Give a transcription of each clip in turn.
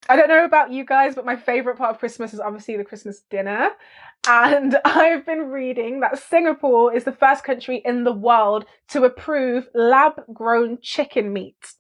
I don't know about you guys, but my favorite part of Christmas is obviously the Christmas dinner. And I've been reading that Singapore is the first country in the world to approve lab grown chicken meat.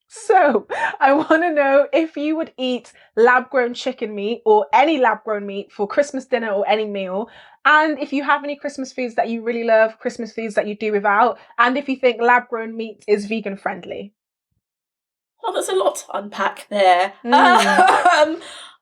So I want to know if you would eat lab grown chicken meat or any lab grown meat for Christmas dinner or any meal. And if you have any Christmas foods that you really love, Christmas foods that you do without, and if you think lab grown meat is vegan friendly. Oh, there's a lot to unpack there.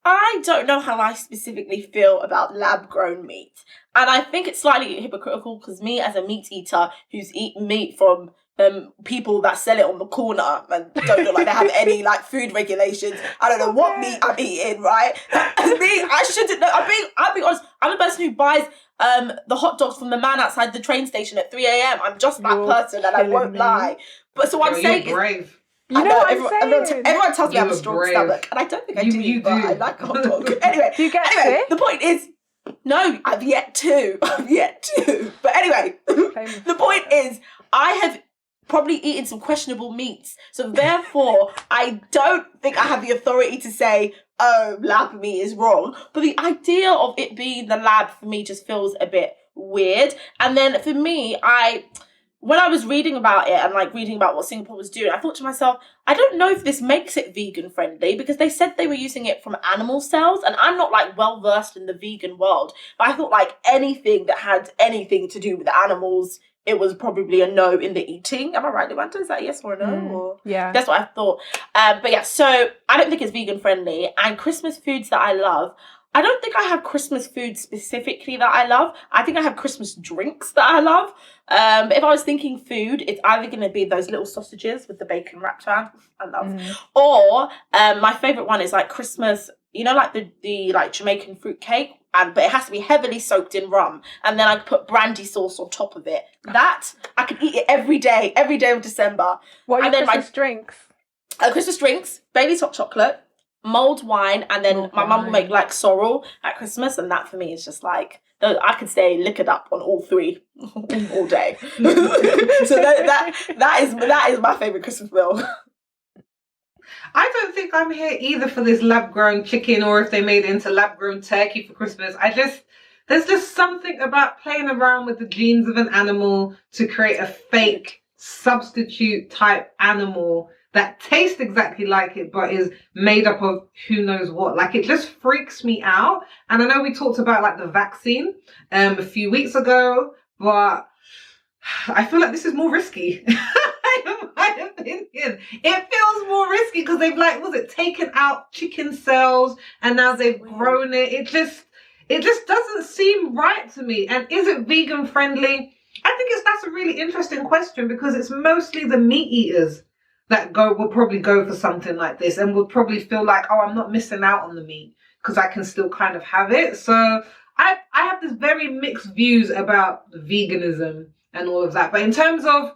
I don't know how I specifically feel about lab-grown meat. And I think it's slightly hypocritical because me as a meat eater who's eaten meat from people that sell it on the corner and don't look like they have any like food regulations. I don't know what meat I'm eating, right? Me, I shouldn't know. I'll be honest, I'm the person who buys the hot dogs from the man outside the train station at 3 a.m. I'm just that person and I won't lie. But so what I'm saying is... You know what everyone tells me I have a strong stomach, and I don't think I do, but I like hot dog. Anyway, the point is, no, I've yet to. But anyway, the point is, I have probably eaten some questionable meats, so therefore, I don't think I have the authority to say, oh, lab meat is wrong. But the idea of it being the lab, for me, just feels a bit weird. And then for me, when I was reading about it and like reading about what Singapore was doing, I thought to myself, I don't know if this makes it vegan friendly because they said they were using it from animal cells, and I'm not like well versed in the vegan world, but I thought like anything that had anything to do with animals, it was probably a no in the eating. Am I right, Luanda? Is that a yes or a no? Or yeah, that's what I thought. But yeah, so I don't think it's vegan friendly. And Christmas foods that I love, I don't think I have Christmas food specifically that I love. I think I have Christmas drinks that I love. If I was thinking food, it's either going to be those little sausages with the bacon wrapped around. I love. Or my favourite one is like Christmas, you know, like the like Jamaican fruit cake. But it has to be heavily soaked in rum. And then I put brandy sauce on top of it. That, I could eat it every day of December. What are your Christmas drinks? Christmas drinks, Bailey's hot chocolate, mulled wine, and then my mum will make like sorrel at Christmas, and that for me is just like I could stay liquored up on all three all day. So that is my favourite Christmas meal. I don't think I'm here either for this lab-grown chicken or if they made it into lab-grown turkey for Christmas. There's just something about playing around with the genes of an animal to create a fake substitute type animal that tastes exactly like it, but is made up of who knows what. Like, it just freaks me out. And I know we talked about like the vaccine a few weeks ago, but I feel like this is more risky. In my opinion, it feels more risky because they've taken out chicken cells and now they've grown it. It just doesn't seem right to me. And is it vegan friendly? I think that's a really interesting question because it's mostly the meat eaters that will probably go for something like this and would probably feel like, oh, I'm not missing out on the meat because I can still kind of have it. So I have this very mixed views about veganism and all of that. But in terms of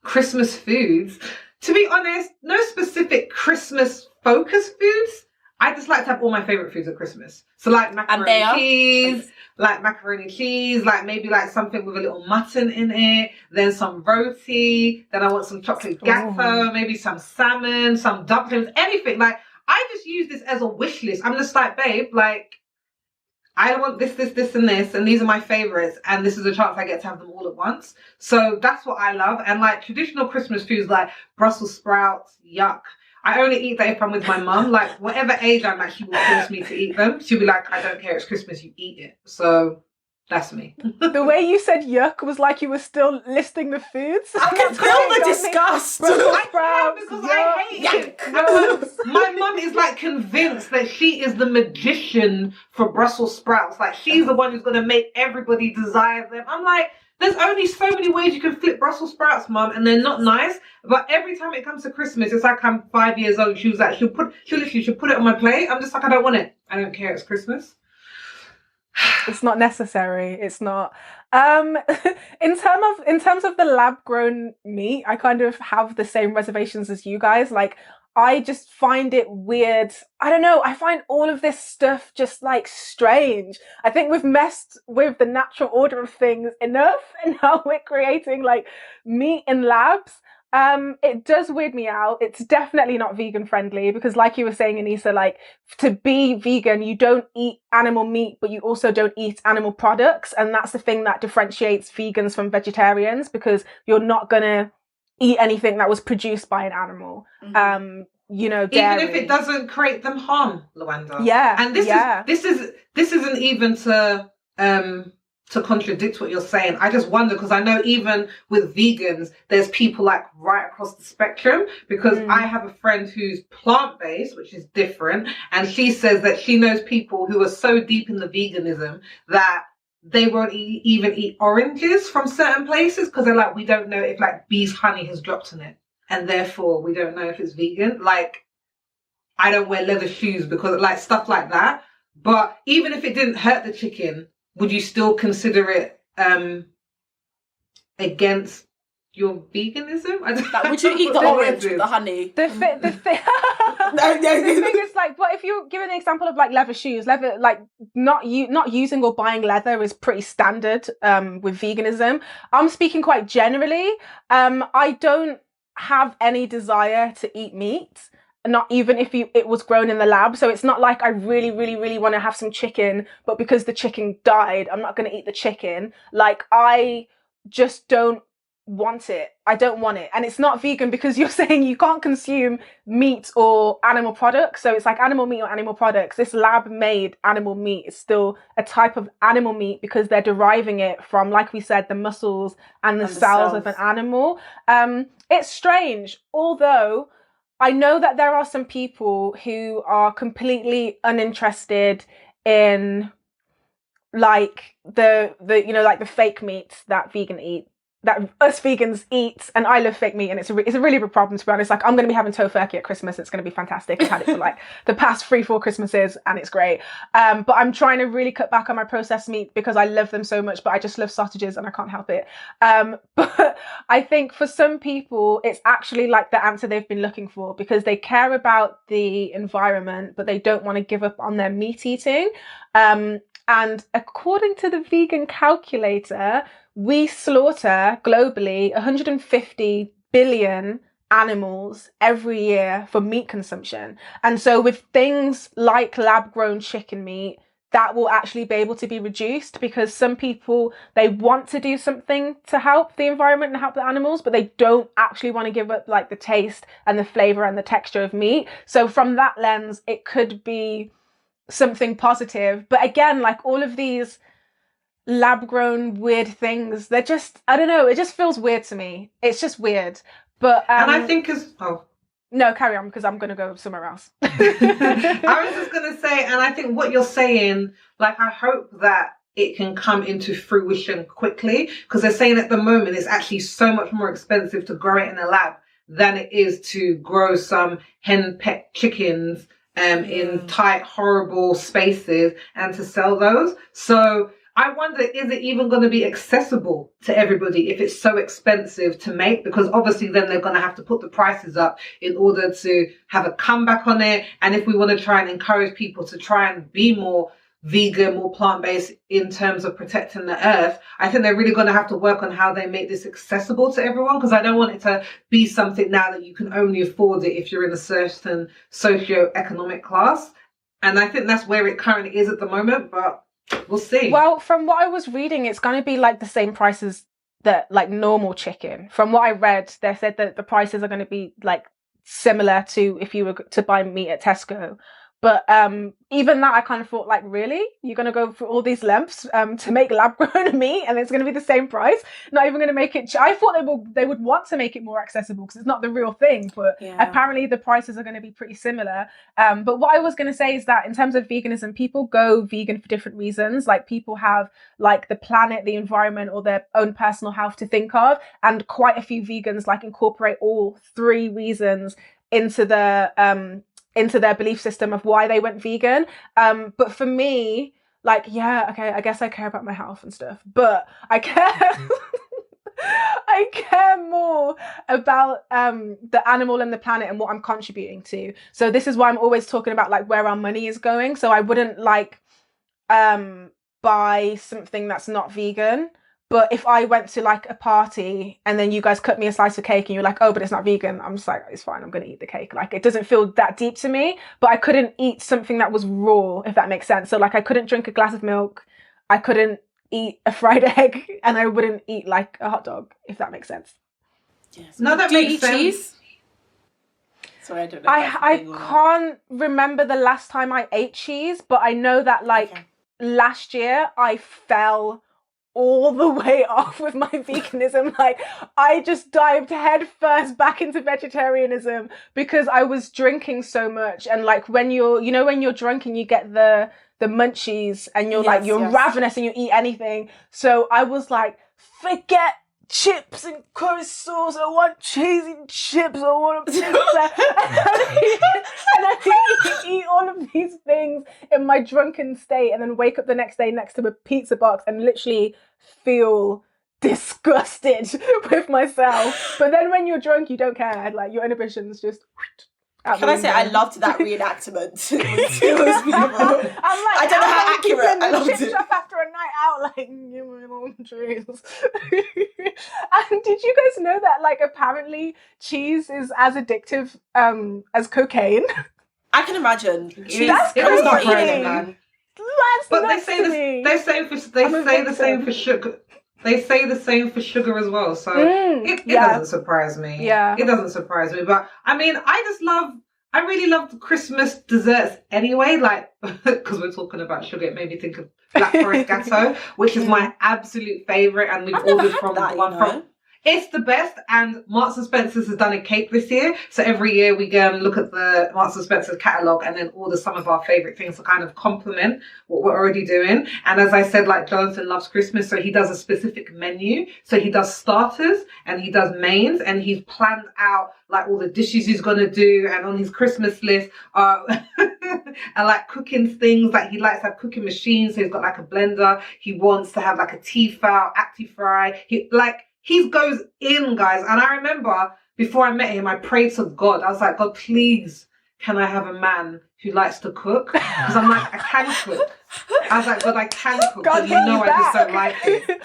Christmas foods, to be honest, no specific Christmas focused foods. I just like to have all my favorite foods at Christmas. So like macaroni cheese, like maybe like something with a little mutton in it, then some roti, then I want some chocolate gâteau, maybe some salmon, some dumplings, anything. Like, I just use this as a wish list. I'm just like, babe, like, I want this, and this, and these are my favorites, and this is a chance I get to have them all at once. So that's what I love. And like traditional Christmas foods like Brussels sprouts, yuck. I only eat that if I'm with my mum. Like, whatever age I'm at, she will force me to eat them. She'll be like, I don't care, it's Christmas, you eat it. So that's me. The way you said yuck was like you were still listing the foods. I can feel the disgust. Because I hate it. My mum is like convinced that she is the magician for Brussels sprouts. Like, she's the one who's going to make everybody desire them. I'm like, there's only so many ways you can flip Brussels sprouts, Mum, and they're not nice. But every time it comes to Christmas, it's like I'm 5 years old. She was like, she'll literally put it on my plate. I'm just like, I don't want it. I don't care. It's Christmas. It's not necessary. It's not. In terms of the lab grown meat, I kind of have the same reservations as you guys. Like, I just find it weird. I don't know. I find all of this stuff just like strange. I think we've messed with the natural order of things enough, and now we're creating like meat in labs. It does weird me out. It's definitely not vegan friendly because, like you were saying, Anissa, like to be vegan, you don't eat animal meat, but you also don't eat animal products, and that's the thing that differentiates vegans from vegetarians because you're not gonna eat anything that was produced by an animal. Dairy. Even if it doesn't create them harm, Luanda. Yeah, and this isn't even to contradict what you're saying. I just wonder because I know even with vegans, there's people like right across the spectrum because I have a friend who's plant-based, which is different. And she says that she knows people who are so deep in the veganism that they won't even eat oranges from certain places because they're like, we don't know if like bees' honey has dropped in it. And therefore we don't know if it's vegan. Like, I don't wear leather shoes because like stuff like that. But even if it didn't hurt the chicken, would you still consider it against your veganism? Would you eat the orange with the honey? The thing is like, what if you give an example of like leather shoes? Leather, like not using or buying leather is pretty standard with veganism. I'm speaking quite generally. I don't have any desire to eat meat. Not even if it was grown in the lab. So it's not like I really, really, really want to have some chicken, but because the chicken died, I'm not going to eat the chicken. Like, I just don't want it. I don't want it. And it's not vegan because you're saying you can't consume meat or animal products. So it's like animal meat or animal products. This lab-made animal meat is still a type of animal meat because they're deriving it from, like we said, the muscles and the cells of an animal. It's strange, although I know that there are some people who are completely uninterested in like the like the fake meats that that us vegans eat, and I love fake meat, and it's a really big problem, to be honest. Like, I'm going to be having tofurkey at Christmas. It's going to be fantastic. I've had it for like the past 3-4 Christmases, and it's great. But I'm trying to really cut back on my processed meat because I love them so much, but I just love sausages and I can't help it. But I think for some people, it's actually like the answer they've been looking for because they care about the environment, but they don't want to give up on their meat eating. And according to the vegan calculator, we slaughter globally 150 billion animals every year for meat consumption. And so with things like lab-grown chicken meat, that will actually be able to be reduced because some people, they want to do something to help the environment and help the animals, but they don't actually want to give up like the taste and the flavor and the texture of meat. So from that lens, it could be something positive. But again, like all of these lab-grown weird things, they're just, I don't know, it just feels weird to me. It's just weird. But and I think no, carry on because I'm gonna go somewhere else. I was just gonna say, and I think what you're saying, like, I hope that it can come into fruition quickly because they're saying at the moment it's actually so much more expensive to grow it in a lab than it is to grow some hen pet chickens in tight, horrible spaces and to sell those. So I wonder, is it even going to be accessible to everybody if it's so expensive to make? Because obviously then they're going to have to put the prices up in order to have a comeback on it. And if we want to try and encourage people to try and be more vegan, more plant-based in terms of protecting the earth, I think they're really going to have to work on how they make this accessible to everyone, because I don't want it to be something now that you can only afford it if you're in a certain socio-economic class. And I think that's where it currently is at the moment, but we'll see. Well, from what I was reading, it's going to be like the same prices that like normal chicken. From what I read, they said that the prices are going to be like similar to if you were to buy meat at Tesco. But even that, I kind of thought, like, really? You're going to go through all these lengths to make lab-grown meat and it's going to be the same price? Not even going to make it... I thought they would want to make it more accessible because it's not the real thing. But apparently the prices are going to be pretty similar. But what I was going to say is that in terms of veganism, people go vegan for different reasons. Like, people have, like, the planet, the environment, or their own personal health to think of. And quite a few vegans, like, incorporate all three reasons into their belief system of why they went vegan. But for me, like, yeah, okay, I guess I care about my health and stuff, but I care I care more about the animal and the planet and what I'm contributing to. So this is why I'm always talking about like where our money is going. So I wouldn't like buy something that's not vegan, But if I went to like a party and then you guys cut me a slice of cake and you're like, oh, but it's not vegan, I'm just like, it's fine, I'm going to eat the cake. Like, it doesn't feel that deep to me, but I couldn't eat something that was raw, if that makes sense. So like, I couldn't drink a glass of milk. I couldn't eat a fried egg, and I wouldn't eat like a hot dog, if that makes sense. Yes. No, that makes sense. Cheese? Sorry, I don't know. I can't remember the last time I ate cheese, but I know that like last year I fell all the way off with my veganism. Like, I just dived head first back into vegetarianism because I was drinking so much. And like, when you're drunk and you get the munchies and you're ravenous and you eat anything. So I was like, forget chips and curry sauce, I want cheese and chips, I want a pizza. and I eat all of these things in my drunken state and then wake up the next day next to a pizza box and literally feel disgusted with myself. But then when you're drunk, you don't care. Like, your inhibitions just... Can I say I loved that reenactment? It was beautiful. I'm like, I don't know how accurate. I loved it. After a night out, like, give me long trees. And did you guys know that, like, apparently cheese is as addictive as cocaine? I can imagine. That's crazy, man. But they say the same for sugar. They say the same for sugar as well, so it doesn't surprise me. Yeah, it doesn't surprise me. But I mean, I really love the Christmas desserts anyway. Like, because we're talking about sugar, it made me think of Black Forest Gâteau, which is my absolute favorite, and we've ordered from the one from. It's the best, and Marks and Spencer's has done a cake this year. So every year we go and look at the Marks and Spencer's catalogue and then order some of our favourite things to kind of complement what we're already doing. And as I said, like, Jonathan loves Christmas, so he does a specific menu. So he does starters and he does mains, and he's planned out like all the dishes he's going to do, and on his Christmas list are and like cooking things. Like, he likes to have cooking machines, so he's got like a blender. He wants to have like a Tefal, Actifry. He goes in, guys. And I remember before I met him, I prayed to God. I was like, God, please, can I have a man who likes to cook? Because I'm like, I can cook. I was like, God, I can cook. God, but I just don't like it.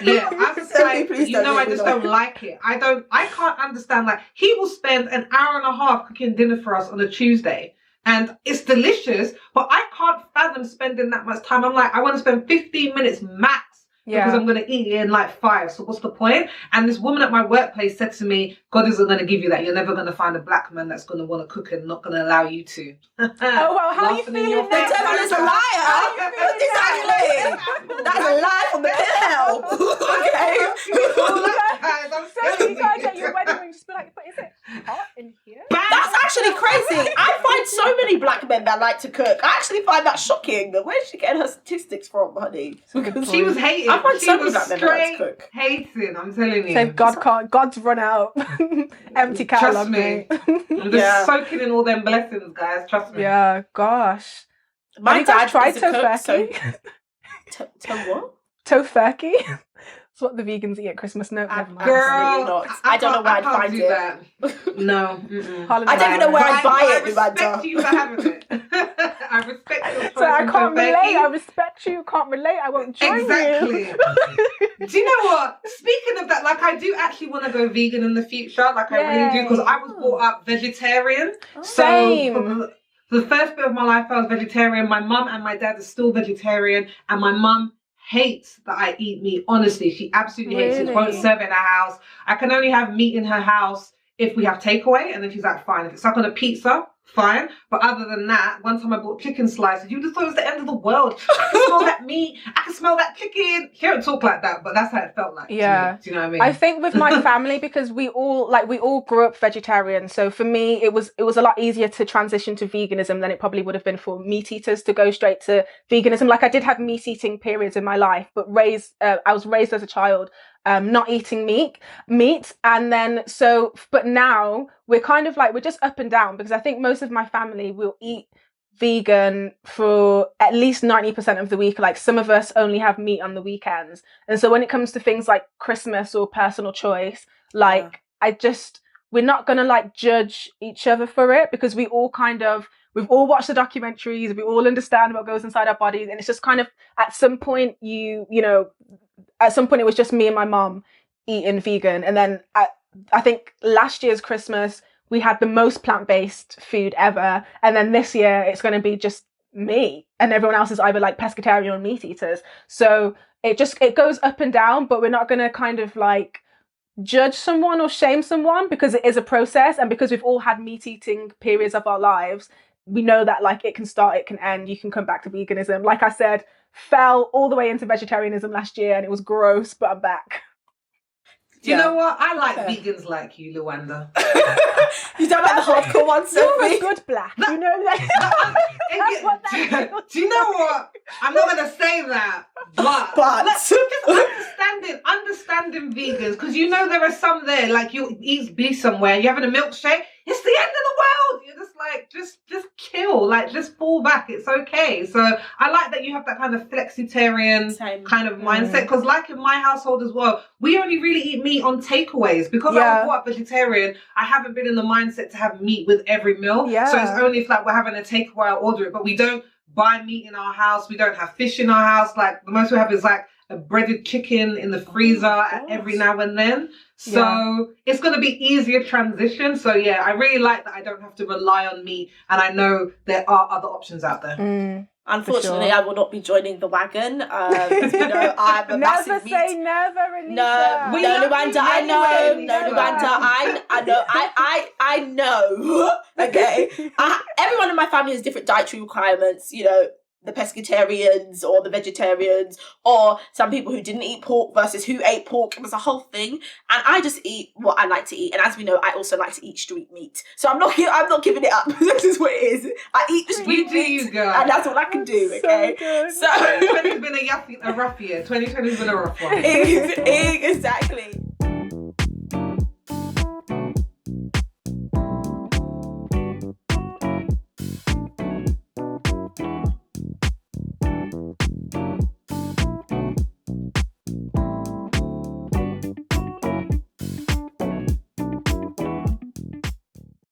Yeah, I was like, I just don't like it. I can't understand. Like, he will spend an hour and a half cooking dinner for us on a Tuesday. And it's delicious, but I can't fathom spending that much time. I'm like, I want to spend 15 minutes max. Yeah. Because I'm going to eat it in like 5. So what's the point? And this woman at my workplace said to me, God isn't going to give you that. You're never going to find a black man that's going to want to cook and not going to allow you to. Oh, well, how are you feeling now? The devil is a liar. Exactly. That's a lie from the pit of hell. Okay. So you guys at your wedding ring just be like, but is it hot in here? That's actually crazy. I find so many black men that like to cook. I actually find that shocking. Where's she getting her statistics from, honey? Because she was hating. I find so many black men that like to cook. Hating, I'm telling you. So God's run out. Empty catalogue. Trust me. I'm just soaking in all them blessings, guys. Trust me. Yeah, gosh. My dad tried tofurkey. What? Tofurkey. It's what the vegans eat at Christmas. No, never mind. Girl, not. I don't know where I'd find it. That. No. I don't even know where I'd buy it, Luanda. I respect you for having it. I respect your choice. So I can't relate. I respect you. Can't relate. I won't join you. Do you know what? Speaking of that, like, I do actually want to go vegan in the future. Like, I really do, because I was brought up vegetarian. Same. So for the first bit of my life, I was vegetarian. My mum and my dad are still vegetarian, and my mum hates that I eat meat. Honestly, she absolutely hates it. Won't serve it in her house. I can only have meat in her house if we have takeaway, and then she's like, fine. If it's like on a pizza, fine. But other than that, one time I bought chicken slices. You just thought it was the end of the world. I can smell that meat. I can smell that chicken. She don't talk like that, but that's how it felt like. Yeah. Do you know what I mean? I think with my family, because we all grew up vegetarian. So for me, it was a lot easier to transition to veganism than it probably would have been for meat eaters to go straight to veganism. Like, I did have meat eating periods in my life, but I was raised as a child not eating meat. And then but now we're kind of like, we're just up and down, because I think most of my family will eat vegan for at least 90% of the week. Like, some of us only have meat on the weekends. And so when it comes to things like Christmas or personal choice, like, we're not going to like judge each other for it, because we've all watched the documentaries, we all understand what goes inside our bodies, and it's just kind of, at some point, you know, at some point it was just me and my mum eating vegan, and then I think last year's Christmas we had the most plant-based food ever, and then this year it's going to be just me, and everyone else is either like pescatarian or meat eaters. So it goes up and down, but we're not going to kind of like judge someone or shame someone, because it is a process, and because we've all had meat eating periods of our lives, we know that like it can start, it can end, you can come back to veganism. Like I said, fell all the way into vegetarianism last year and it was gross, but I'm back. Do you know what? I like vegans like you, Luanda. You don't like the hardcore ones, Sophie? You're a good black. You know that. Do you know what? I'm not going to say that, but just understanding vegans, because you know there are some there, like you be somewhere, you're having a milkshake, it's the end of the world. You're just like, just chill, like just fall back. It's okay. So I like that you have that kind of flexitarian kind of mindset, because like in my household as well, we only really eat meat on takeaways, because I was brought up vegetarian. I haven't been in the mindset to have meat with every meal. So it's only if like we're having a takeaway, I'll order it, but we don't buy meat in our house. We don't have fish in our house. Like the most we have is like a breaded chicken in the freezer every now and then. So it's going to be easier transition. So yeah, I really like that I don't have to rely on meat, and I know there are other options out there. Unfortunately, I will not be joining the wagon. You know, I'm a massive Never say never, Anissa. No, Luanda, I know. No, Luanda, I know. Okay. Everyone in my family has different dietary requirements, you know, the pescatarians or the vegetarians, or some people who didn't eat pork versus who ate pork. It was a whole thing. And I just eat what I like to eat. And as we know, I also like to eat street meat. So I'm not giving it up. This is what it is. I eat street meat, and that's all I can do, okay? So 2020's been a rough year. 2020's been a rough one. Exactly.